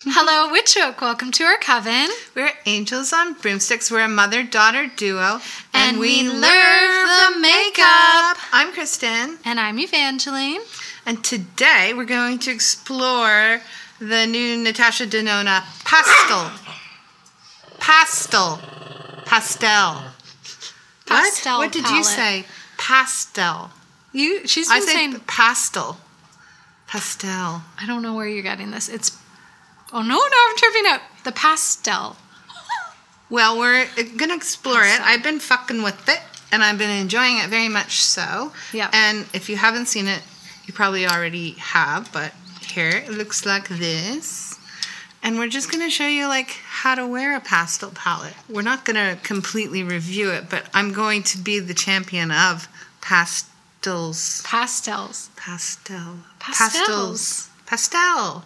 Hello, Witch Oak. Welcome to our coven. We're Angels on Broomsticks. We're a mother-daughter duo. And we love the makeup. I'm Kristen. And I'm Evangeline. And today we're going to explore the new Natasha Denona Pastel. Pastel. Pastel What did palette. you say? Pastel. She's been I say saying pastel. Pastel. I don't know where you're getting this. Oh no, I'm tripping out. The pastel. Well, we're going to explore Pastel. it. I've been fucking with it, and I've been enjoying it very much so. Yeah. And if you haven't seen it, you probably already have, but here it looks like this. And we're just going to show you like how to wear a pastel palette. We're not going to completely review it, but I'm going to be the champion of pastels. Pastels. Pastel. Pastels. Pastel.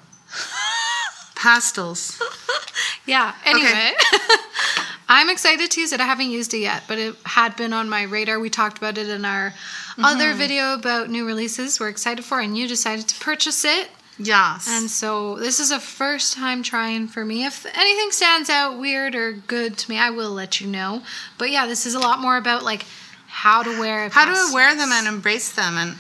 Pastels. Yeah, anyway. Okay. I'm excited to use it. I haven't used it yet, but it had been on my radar. We talked about it in our other video about new releases we're excited for, and you decided to purchase it. Yes. And so this is a first time trying for me. If anything stands out weird or good to me, I will let you know. But yeah, this is a lot more about like how to wear How to wear them and embrace them. And,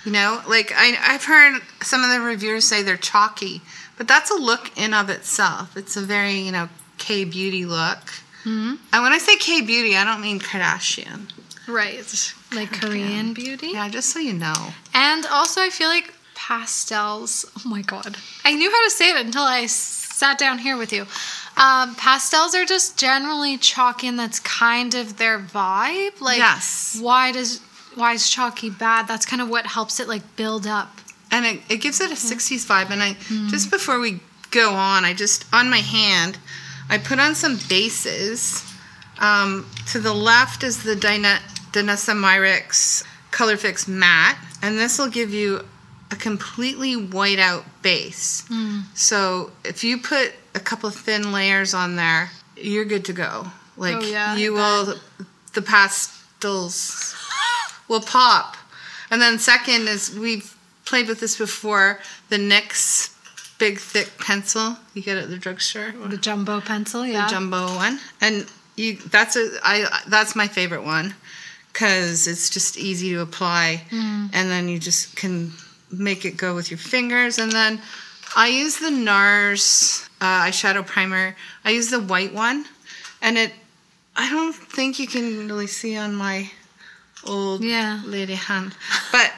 you know, like I've heard some of the reviewers say they're chalky, but that's a look in of itself. It's a very, you know, K-beauty look. Mm-hmm. And when I say K-beauty, I don't mean Kardashian. Right. Like Korean beauty. Yeah, just so you know. And also I feel like pastels, oh my god. I knew how to say it until I sat down here with you. Pastels are just generally chalky, and that's kind of their vibe. Like, yes. Why is chalky bad? That's kind of what helps it like build up. And it gives it a 60s vibe. And just before we go on, on my hand, I put on some bases. To the left is the Danessa Myricks Color Fix Matte. And this will give you a completely white out base. So if you put a couple of thin layers on there, you're good to go. Like the pastels will pop. And then second is we've played with this before, the NYX big thick pencil you get at the drugstore. The jumbo pencil, yeah. The jumbo one. And that's my favorite one because it's just easy to apply. And then you just can make it go with your fingers. And then I use the Nars eyeshadow primer. I use the white one, and I don't think you can really see on my old lady hand, but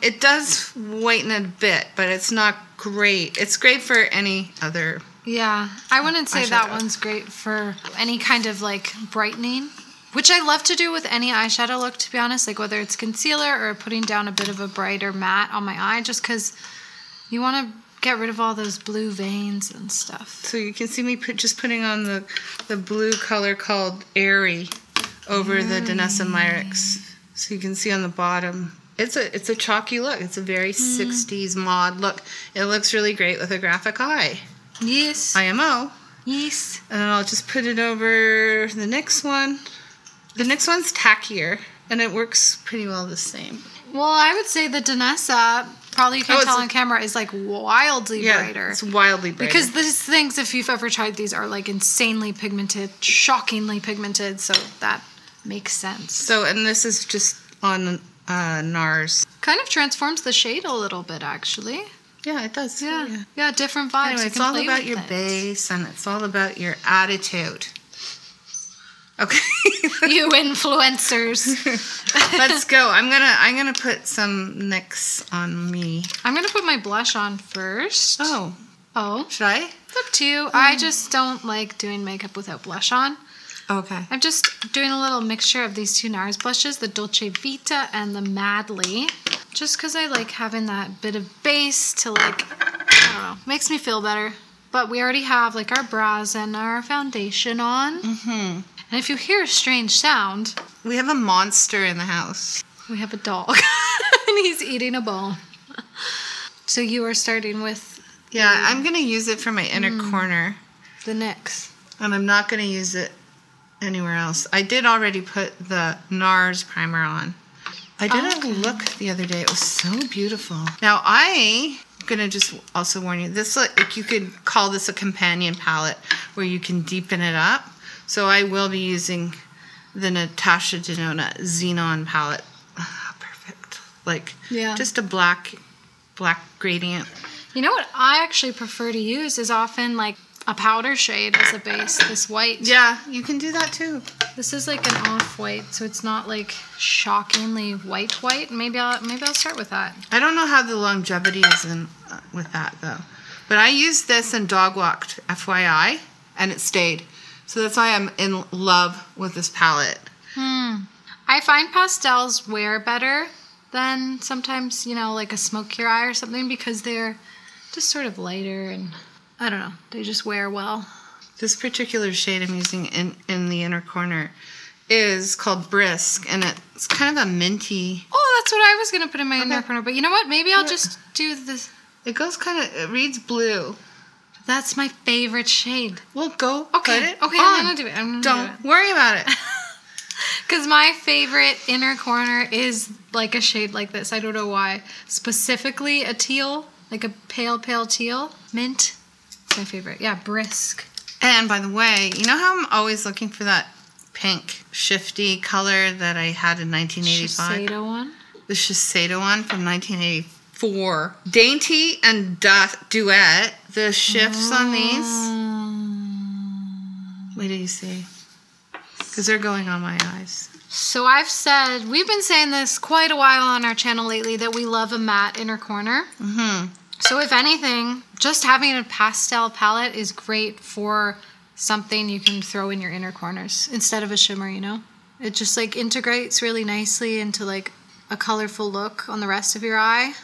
it does whiten a bit, but it's not great. It's great for any other. Yeah, I wouldn't say eyeshadow. that one's great for any kind of like brightening, which I love to do with any eyeshadow look, to be honest, like whether it's concealer or putting down a bit of a brighter matte on my eye, just because you want to get rid of all those blue veins and stuff. So you can see me just putting on the blue color called Airy over the Danessa Myricks. So you can see on the bottom. It's a chalky look. It's a very 60s mod look. It looks really great with a graphic eye. Yes. IMO. Yes. And then I'll just put it over the next one. The next one's tackier, and it works pretty well the same. Well, I would say the Danessa, probably you can't tell on camera, is like wildly brighter. It's wildly brighter. Because these things, if you've ever tried these, are like insanely pigmented, shockingly pigmented, so that makes sense. So, and this is just on Nars. Kind of transforms the shade a little bit, actually. Yeah, it does. Yeah, different vibes. Anyway, it's all about your base, and it's all about your attitude. Okay. You influencers. Let's go. I'm gonna put some NYX on me. I'm gonna put my blush on first. Oh. Should I? It's up to you. I just don't like doing makeup without blush on. Okay. I'm just doing a little mixture of these two Nars blushes, the Dolce Vita and the Madly, just because I like having that bit of base to like, I don't know, makes me feel better. But we already have like our brows and our foundation on. And if you hear a strange sound, we have a monster in the house. We have a dog, and he's eating a bone. So you are starting with... Yeah, I'm going to use it for my inner corner. The NYX. And I'm not going to use it anywhere else. I did already put the Nars primer on. I did a look the other day. It was so beautiful. Now, I going to just also warn you. This, like, you could call this a companion palette where you can deepen it up. So I will be using the Natasha Denona Xenon palette. Perfect. Like, just a black gradient. You know what I actually prefer to use is often like a powder shade as a base, this white. Yeah, you can do that too. This is like an off-white, so it's not like shockingly white. Maybe I'll start with that. I don't know how the longevity is with that though. But I used this and dog walked, FYI, and it stayed. So that's why I'm in love with this palette. I find pastels wear better than sometimes, you know, like a smokier eye or something, because they're just sort of lighter and I don't know, they just wear well. This particular shade I'm using in the inner corner is called Brisk, and it's kind of a minty. Oh, that's what I was going to put in my inner corner, but you know what? Maybe I'll just do this. It goes it reads blue. That's my favorite shade. Well, go put it Okay, on. I'm going to do it. Don't worry about it. Because my favorite inner corner is like a shade like this. I don't know why. Specifically a teal, like a pale teal. Mint. It's my favorite. Yeah, Brisk. And by the way, you know how I'm always looking for that pink shifty color that I had in 1985? Shiseido one? The Shiseido one from 1984. Dainty and Duet. The shifts on these. Wait till you see. Because they're going on my eyes. So we've been saying this quite a while on our channel lately, that we love a matte inner corner. So if anything, just having a pastel palette is great for something you can throw in your inner corners instead of a shimmer, you know? It just like integrates really nicely into like a colorful look on the rest of your eye.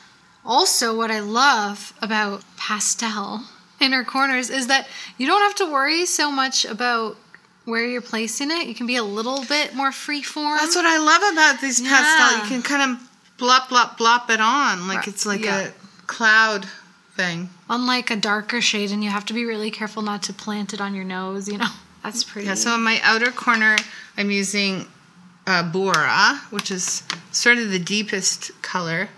Also, what I love about pastel inner corners is that you don't have to worry so much about where you're placing it. You can be a little bit more freeform. That's what I love about these pastel. You can kind of blop it on. Like it's like a cloud thing. Unlike a darker shade, and you have to be really careful not to plant it on your nose, you know. That's pretty. Yeah, so in my outer corner, I'm using Bora, which is sort of the deepest color.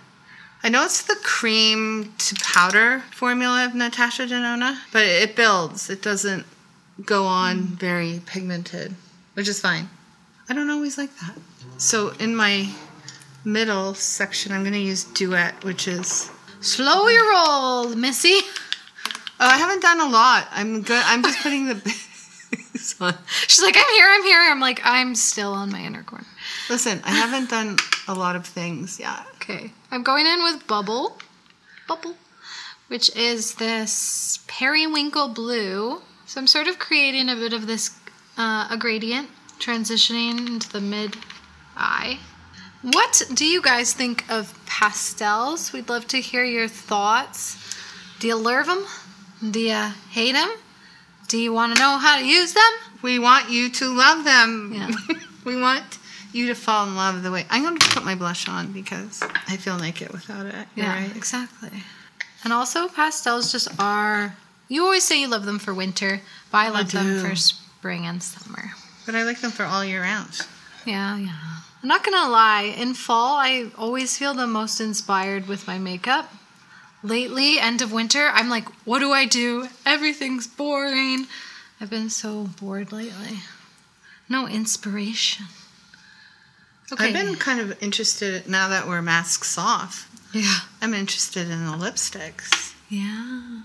I know it's the cream to powder formula of Natasha Denona, but it builds. It doesn't go on very pigmented, which is fine. I don't always like that. So in my middle section, I'm going to use Duet, which is... Slow your roll, Missy. Oh, I haven't done a lot. I'm good. I'm just putting the base on. She's like, I'm here. I'm like, I'm still on my inner corner. Listen, I haven't done a lot of things yet. Okay. I'm going in with Bubble, which is this periwinkle blue. So I'm sort of creating a bit of this, a gradient, transitioning into the mid-eye. What do you guys think of pastels? We'd love to hear your thoughts. Do you love them? Do you hate them? Do you want to know how to use them? We want you to love them. Yeah. We want you to fall in love the way... I'm going to put my blush on because I feel naked without it. You're right. Exactly. And also, pastels just are... You always say you love them for winter, but I love them for spring and summer. But I like them for all year round. Yeah. I'm not going to lie. In fall, I always feel the most inspired with my makeup. Lately, end of winter, I'm like, what do I do? Everything's boring. I've been so bored lately. No inspiration. Okay. I've been kind of interested, now that we're masks off. Yeah. I'm interested in the lipsticks. Yeah.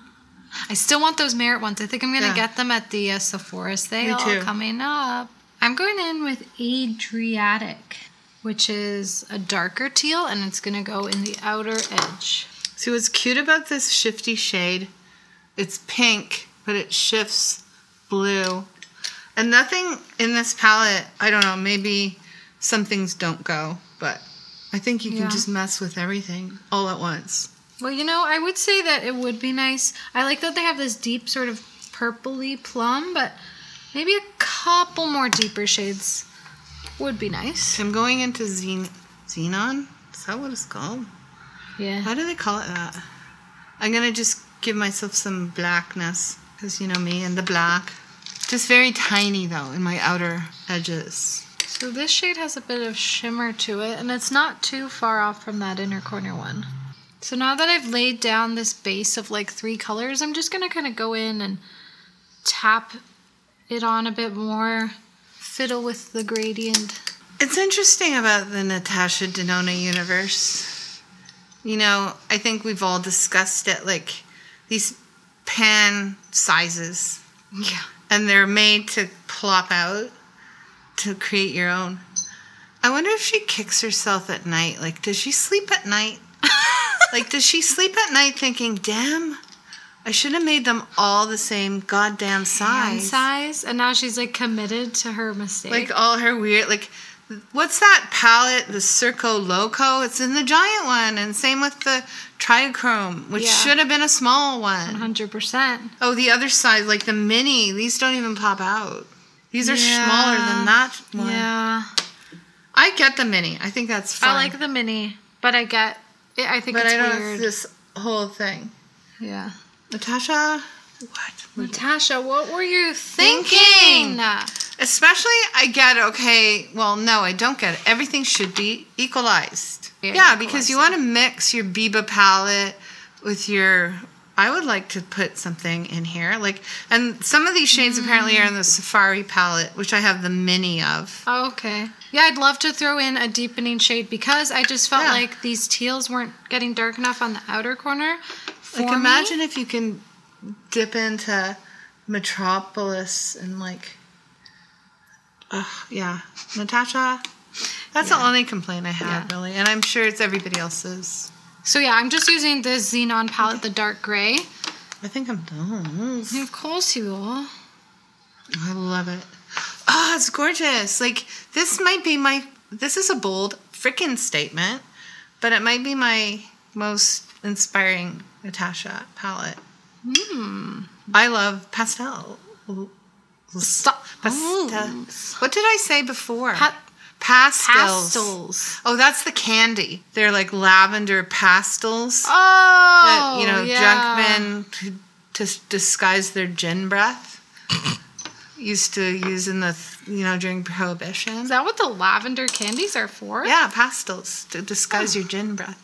I still want those Merit ones. I think I'm going to get them at the Sephora sale coming up. I'm going in with Adriatic, which is a darker teal, and it's going to go in the outer edge. See, what's cute about this shifty shade, it's pink, but it shifts blue. And nothing in this palette, I don't know, maybe some things don't go, but I think you can just mess with everything all at once. Well, you know, I would say that it would be nice. I like that they have this deep sort of purpley plum, but maybe a couple more deeper shades would be nice. I'm going into Xenon. Is that what it's called? Yeah. How do they call it that? I'm going to just give myself some blackness, because you know me and the black. Just very tiny, though, in my outer edges. So this shade has a bit of shimmer to it, and it's not too far off from that inner corner one. So now that I've laid down this base of like 3 colors, I'm just going to kind of go in and tap it on a bit more, fiddle with the gradient. It's interesting about the Natasha Denona universe. You know, I think we've all discussed it, like these pan sizes. Yeah. And they're made to plop out to create your own. I wonder if she kicks herself at night. Like, does she sleep at night? Like, does she sleep at night thinking, damn, I should have made them all the same goddamn size. And now she's like committed to her mistake. Like all her weird, like, what's that palette, the Circo Loco? It's in the giant one. And same with the Trichrome, which should have been a small one. 100%. Oh, the other side, like the mini, these don't even pop out. These are smaller than that one. Yeah. I get the mini. I think that's fun. I like the mini, but I get it. I think it's weird. But I don't this whole thing. Yeah. Natasha, what? Natasha, what were you thinking? Especially, I get, okay, well, no, I don't get it. Everything should be equalized. Yeah, because you want to mix your Biba palette with your... I would like to put something in here. Like, and some of these shades apparently are in the Safari palette, which I have the mini of. Oh, okay. Yeah, I'd love to throw in a deepening shade because I just felt like these teals weren't getting dark enough on the outer corner. Like, imagine if you can dip into Metropolis and like... yeah. Natasha, that's the only complaint I have, really. And I'm sure it's everybody else's. So yeah, I'm just using this Xenon palette, the dark gray. I think I'm done. Of course you will. I love it. Oh, it's gorgeous. Like, this might be this is a bold freaking statement, but it might be my most inspiring Natasha palette. I love pastel. Pastels. What did I say before? Pastels. Oh, that's the candy. They're like lavender pastels. Oh, that, junkmen to disguise their gin breath used to use in the, during Prohibition. Is that what the lavender candies are for? Yeah, pastels to disguise your gin breath.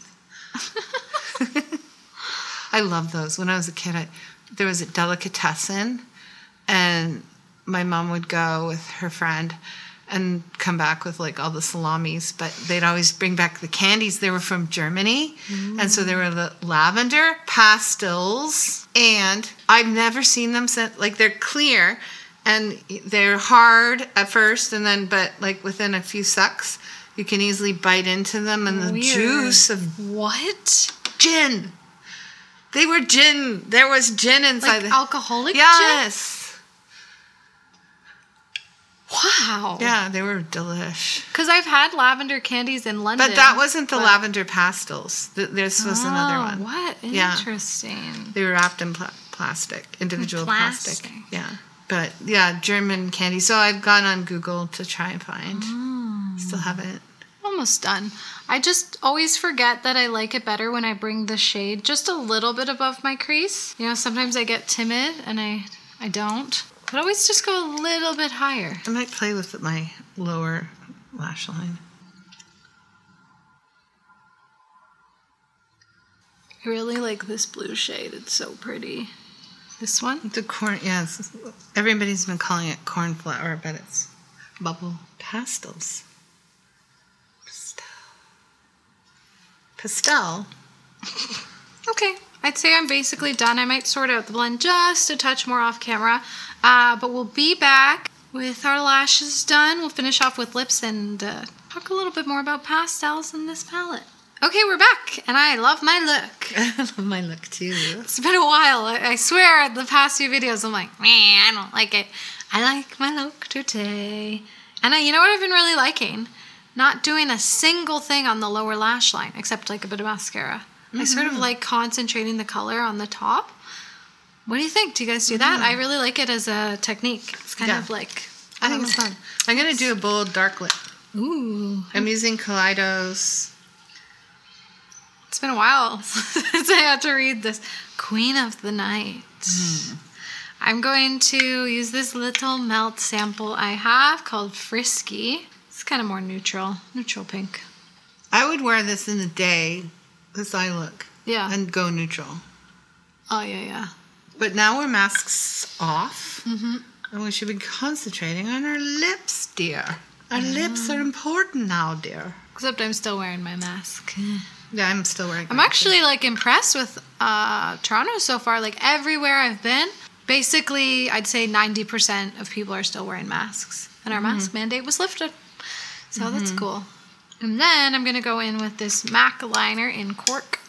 I love those. When I was a kid, there was a delicatessen, and my mom would go with her friend and come back with like all the salamis, but they'd always bring back the candies. They were from Germany. And so they were the lavender pastels, and I've never seen them like they're clear and they're hard at first, and then but like within a few sucks you can easily bite into them, and the juice of gin. They were gin. There was gin inside. Like alcoholic gin? Yes. Wow. Yeah, they were delish. Because I've had lavender candies in London. But that wasn't the lavender pastels. This was another one. What? Interesting. They were wrapped in plastic, individual plastic. Yeah. But yeah, German candy. So I've gone on Google to try and find. Still haven't. Almost done. I just always forget that I like it better when I bring the shade just a little bit above my crease. Sometimes I get timid and I don't. But always just go a little bit higher. I might play with my lower lash line. I really like this blue shade. It's so pretty. This one? The corn, yes. Everybody's been calling it cornflower, but it's bubble pastels. Pastel. Okay. I'd say I'm basically done. I might sort out the blend just a touch more off camera. But we'll be back with our lashes done. We'll finish off with lips and talk a little bit more about pastels in this palette. Okay, we're back, and I love my look. I love my look too. It's been a while. I swear, the past few videos, I'm like, I don't like it. I like my look today. And you know what I've been really liking? Not doing a single thing on the lower lash line, except like a bit of mascara. I sort of like concentrating the color on the top. What do you think? Do you guys do that? I really like it as a technique. It's kind of like... I think it's fun. I'm going to do a bold dark lip. Ooh. I'm using Kaleidos. It's been a while since I had to read this. Queen of the Night. I'm going to use this little melt sample I have called Frisky. It's kind of more neutral pink. I would wear this in the day. This eye look. Yeah. and go neutral. Oh, yeah. But now we're masks off. Mm-hmm. And we should be concentrating on our lips, dear. Our lips are important now, dear. Except I'm still wearing my mask. Yeah, I'm still wearing I'm actually, like, impressed with Toronto so far. Like, everywhere I've been, basically, I'd say 90% of people are still wearing masks. And our mask mandate was lifted. So that's cool. And then I'm going to go in with this MAC liner in Cork.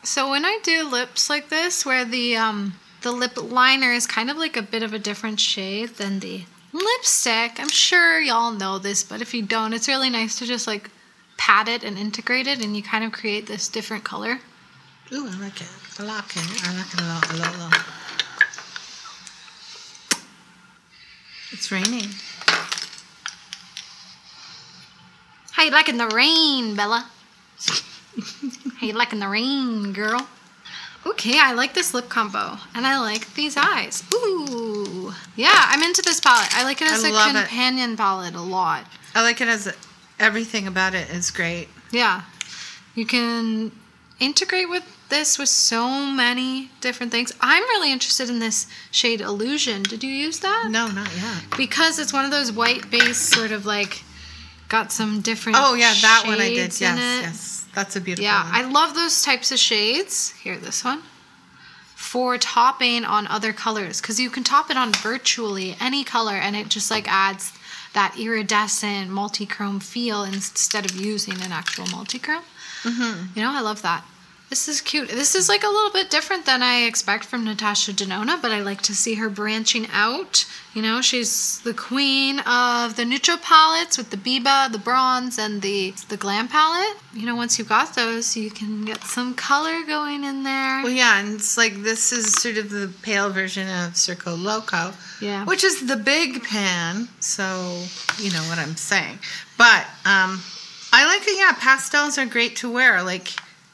So when I do lips like this, where the lip liner is kind of like a bit of a different shade than the lipstick, I'm sure y'all know this, but if you don't, it's really nice to just like pat it and integrate it, and you kind of create this different color. Ooh, I like it. I like it. I like it a lot. It's raining. How you liking the rain, Bella? How you liking the rain, girl? Okay, I like this lip combo, and I like these eyes. Ooh. Yeah, I'm into this palette. I like it as a companion palette a lot. I like it as everything about it is great. Yeah. You can integrate with this with so many different things. I'm really interested in this shade Illusion. Did you use that? No, not yet. Because it's one of those white base sort of like got some different that one I did. Yes, yes. That's a beautiful one. I love those types of shades. Here, this one. For topping on other colors. Because you can top it on virtually any color, and it just like adds that iridescent multi-chrome feel instead of using an actual multi-chrome. Mm-hmm. You know, I love that. This is cute. This is like a little bit different than I expect from Natasha Denona, but I like to see her branching out. You know, she's the queen of the neutral palettes with the Biba, the bronze, and the glam palette. You know, once you got those, you can get some color going in there. Well, yeah, and it's like this is sort of the pale version of Circo Loco. Yeah. Which is the big pan, so you know what I'm saying. But I like it, yeah, pastels are great to wear. Like,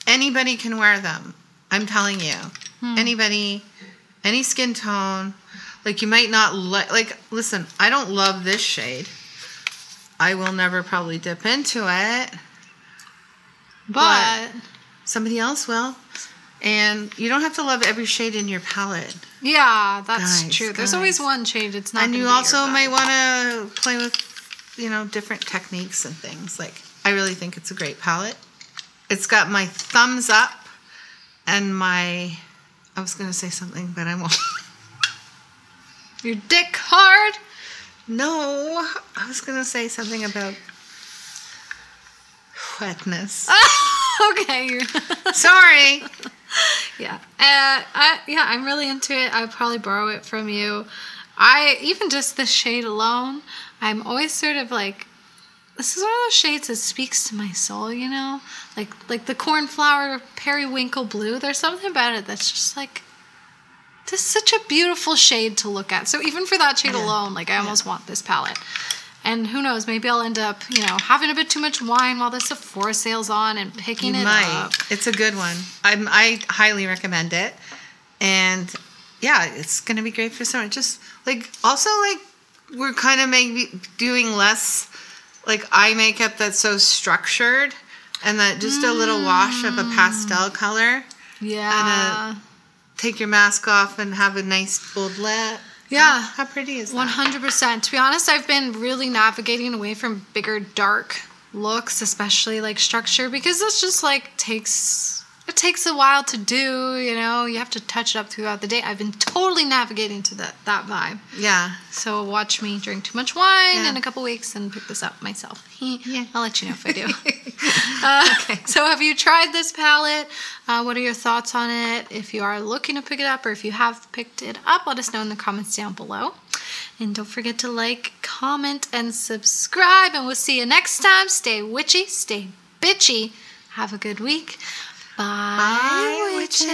anybody can wear them. I'm telling you. Anybody, any skin tone. Like, you might not like, listen, I don't love this shade. I will never probably dip into it. But somebody else will. And you don't have to love every shade in your palette. Yeah, that's true. There's always one shade. It's not. And you also might want to play with, you know, different techniques and things. Like, I really think it's a great palette. It's got my thumbs up and my, I was going to say something, but I won't. Your dick hard? No, I was going to say something about wetness. Okay. Sorry. Yeah. I'm really into it. I'll probably borrow it from you. Even just the shade alone, I'm always sort of like, this is one of those shades that speaks to my soul, you know? Like the cornflower periwinkle blue. There's something about it that's just like, this is such a beautiful shade to look at. So even for that shade alone, like I almost want this palette. And who knows, maybe I'll end up, you know, having a bit too much wine while the Sephora sale's on and picking it up. It's a good one. I highly recommend it. And yeah, it's going to be great for summer. Just like, also like, we're kind of maybe doing less like eye makeup that's so structured, and that just a little wash of a pastel color. Yeah. And take your mask off and have a nice bold lip. Yeah. How pretty is that? 100%. To be honest, I've been really navigating away from bigger, dark looks, especially like structure, because this just like it takes a while to do, you know. You have to touch it up throughout the day. I've been totally navigating to that vibe. Yeah. So watch me drink too much wine in a couple weeks and pick this up myself. I'll let you know if I do. Okay. So have you tried this palette? What are your thoughts on it? If you are looking to pick it up, or if you have picked it up, let us know in the comments down below. And don't forget to like, comment, and subscribe. And we'll see you next time. Stay witchy, stay bitchy. Have a good week. Bye, witches.